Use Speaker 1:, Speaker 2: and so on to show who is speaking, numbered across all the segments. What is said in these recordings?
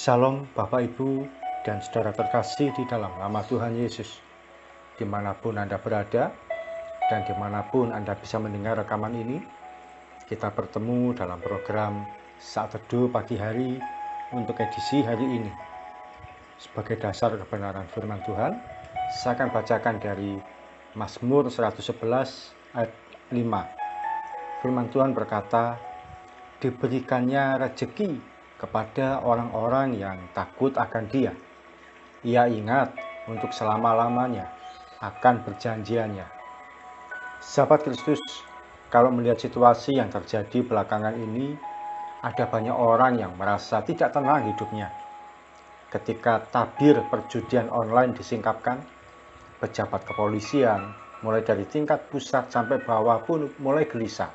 Speaker 1: Shalom Bapak Ibu dan saudara terkasih di dalam nama Tuhan Yesus. Dimanapun Anda berada dan dimanapun Anda bisa mendengar rekaman ini, kita bertemu dalam program Saat Teduh Pagi Hari untuk edisi hari ini. Sebagai dasar kebenaran firman Tuhan, saya akan bacakan dari Mazmur 111 ayat 5. Firman Tuhan berkata, "Diberikannya rejeki kepada orang-orang yang takut akan Dia. Ia ingat untuk selama-lamanya akan perjanjiannya." Sahabat Kristus, kalau melihat situasi yang terjadi belakangan ini, ada banyak orang yang merasa tidak tenang hidupnya. Ketika tabir perjudian online disingkapkan, pejabat kepolisian, mulai dari tingkat pusat sampai bawah pun mulai gelisah.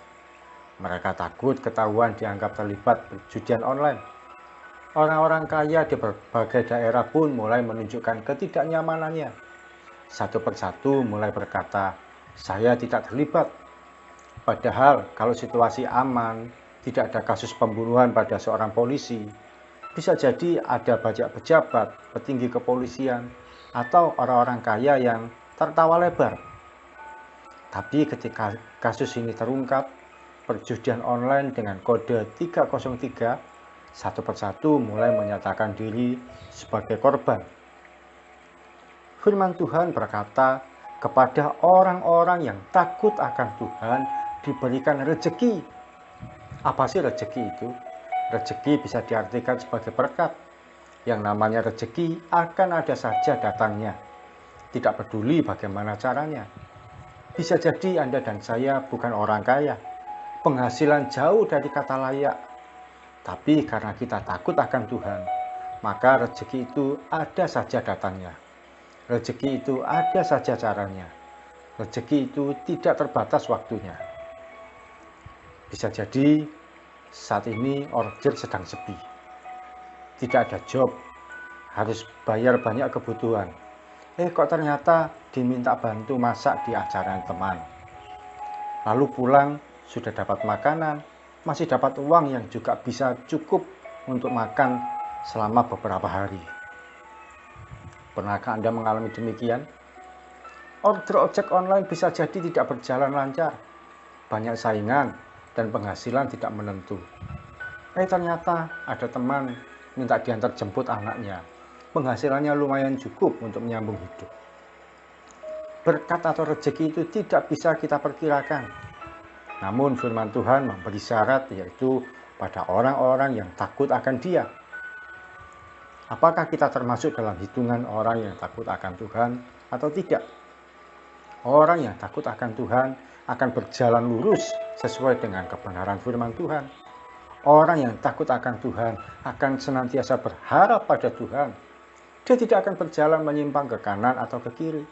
Speaker 1: Mereka takut ketahuan dianggap terlibat perjudian online. Orang-orang kaya di berbagai daerah pun mulai menunjukkan ketidaknyamanannya. Satu persatu mulai berkata, "Saya tidak terlibat." Padahal kalau situasi aman, tidak ada kasus pembunuhan pada seorang polisi, bisa jadi ada banyak pejabat, petinggi kepolisian, atau orang-orang kaya yang tertawa lebar. Tapi ketika kasus ini terungkap, perjudian online dengan kode 303, satu persatu mulai menyatakan diri sebagai korban. Firman Tuhan berkata, kepada orang-orang yang takut akan Tuhan diberikan rezeki. Apa sih rezeki itu? Rezeki bisa diartikan sebagai berkat. Yang namanya rezeki akan ada saja datangnya. Tidak peduli bagaimana caranya. Bisa jadi Anda dan saya bukan orang kaya. Penghasilan jauh dari kata layak. Tapi karena kita takut akan Tuhan, maka rezeki itu ada saja datangnya. Rezeki itu ada saja caranya. Rezeki itu tidak terbatas waktunya. Bisa jadi saat ini order sedang sepi. Tidak ada job, harus bayar banyak kebutuhan. Kok ternyata diminta bantu masak di acara teman. Lalu pulang sudah dapat makanan, masih dapat uang yang juga bisa cukup untuk makan selama beberapa hari. Pernahkah Anda mengalami demikian? Order ojek online bisa jadi tidak berjalan lancar, banyak saingan, dan penghasilan tidak menentu. Ternyata ada teman minta diantar jemput anaknya. Penghasilannya lumayan cukup untuk menyambung hidup. Berkat atau rezeki itu tidak bisa kita perkirakan. Namun firman Tuhan memberi syarat, yaitu pada orang-orang yang takut akan Dia. Apakah kita termasuk dalam hitungan orang yang takut akan Tuhan atau tidak? Orang yang takut akan Tuhan akan berjalan lurus sesuai dengan kebenaran firman Tuhan. Orang yang takut akan Tuhan akan senantiasa berharap pada Tuhan. Dia tidak akan berjalan menyimpang ke kanan atau ke kiri.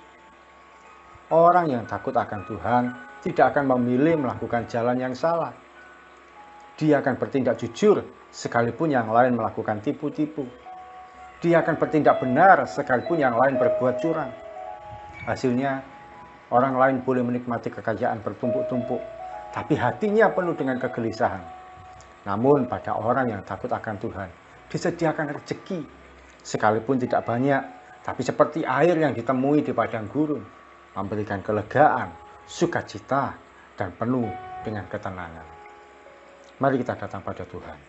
Speaker 1: Orang yang takut akan Tuhan tidak akan memilih melakukan jalan yang salah. Dia akan bertindak jujur sekalipun yang lain melakukan tipu-tipu. Dia akan bertindak benar sekalipun yang lain berbuat curang. Hasilnya, orang lain boleh menikmati kekayaan bertumpuk-tumpuk, tapi hatinya penuh dengan kegelisahan. Namun pada orang yang takut akan Tuhan, disediakan rezeki, sekalipun tidak banyak, tapi seperti air yang ditemui di padang gurun, memberikan kelegaan, sukacita, dan penuh dengan ketenangan. Mari kita datang pada Tuhan.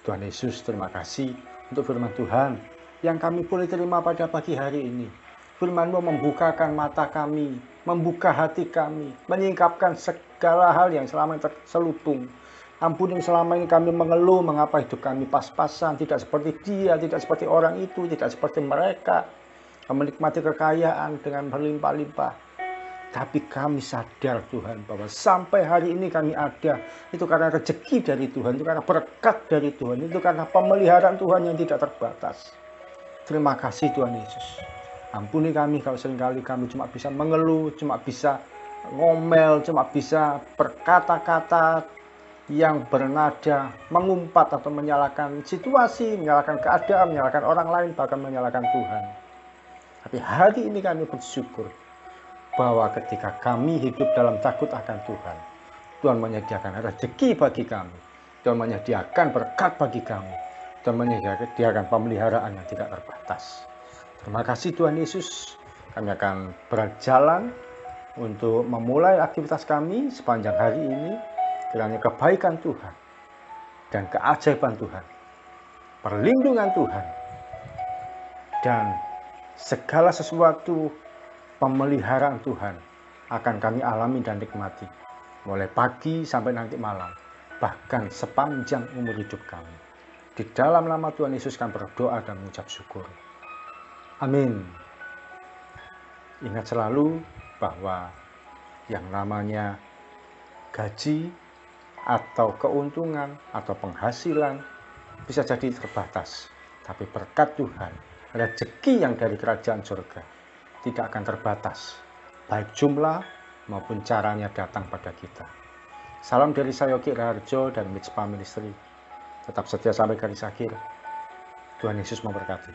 Speaker 1: Tuhan Yesus, terima kasih untuk firman Tuhan yang kami boleh terima pada pagi hari ini. Firman-Mu membukakan mata kami, membuka hati kami, menyingkapkan segala hal yang selama ini terselubung. Ampuni selama ini kami mengeluh mengapa hidup kami pas-pasan, tidak seperti dia, tidak seperti orang itu, tidak seperti mereka, menikmati kekayaan dengan berlimpah-limpah. Tapi kami sadar Tuhan bahwa sampai hari ini kami ada, itu karena rezeki dari Tuhan, itu karena berkat dari Tuhan, itu karena pemeliharaan Tuhan yang tidak terbatas. Terima kasih Tuhan Yesus. Ampuni kami kalau seringkali kami cuma bisa mengeluh, cuma bisa ngomel, cuma bisa berkata-kata yang bernada mengumpat atau menyalahkan situasi, menyalahkan keadaan, menyalahkan orang lain, bahkan menyalahkan Tuhan. Tapi hari ini kami bersyukur bahwa ketika kami hidup dalam takut akan Tuhan, Tuhan menyediakan rezeki bagi kami, Tuhan menyediakan berkat bagi kami, dan menyediakan pemeliharaan yang tidak terbatas. Terima kasih Tuhan Yesus. Kami akan berjalan untuk memulai aktivitas kami sepanjang hari ini. Kiranya kebaikan Tuhan dan keajaiban Tuhan, perlindungan Tuhan, dan segala sesuatu pemeliharaan Tuhan akan kami alami dan nikmati mulai pagi sampai nanti malam, bahkan sepanjang umur hidup kami. Di dalam nama Tuhan Yesus kami berdoa dan mengucap syukur. Amin. Ingat selalu bahwa yang namanya gaji atau keuntungan atau penghasilan bisa jadi terbatas, tapi berkat Tuhan, rezeki yang dari kerajaan surga tidak akan terbatas, baik jumlah maupun caranya datang pada kita. Salam dari saya Yogi Raharjo dan Mitzvah Ministry. Tetap setia sampai garis akhir. Tuhan Yesus memberkati.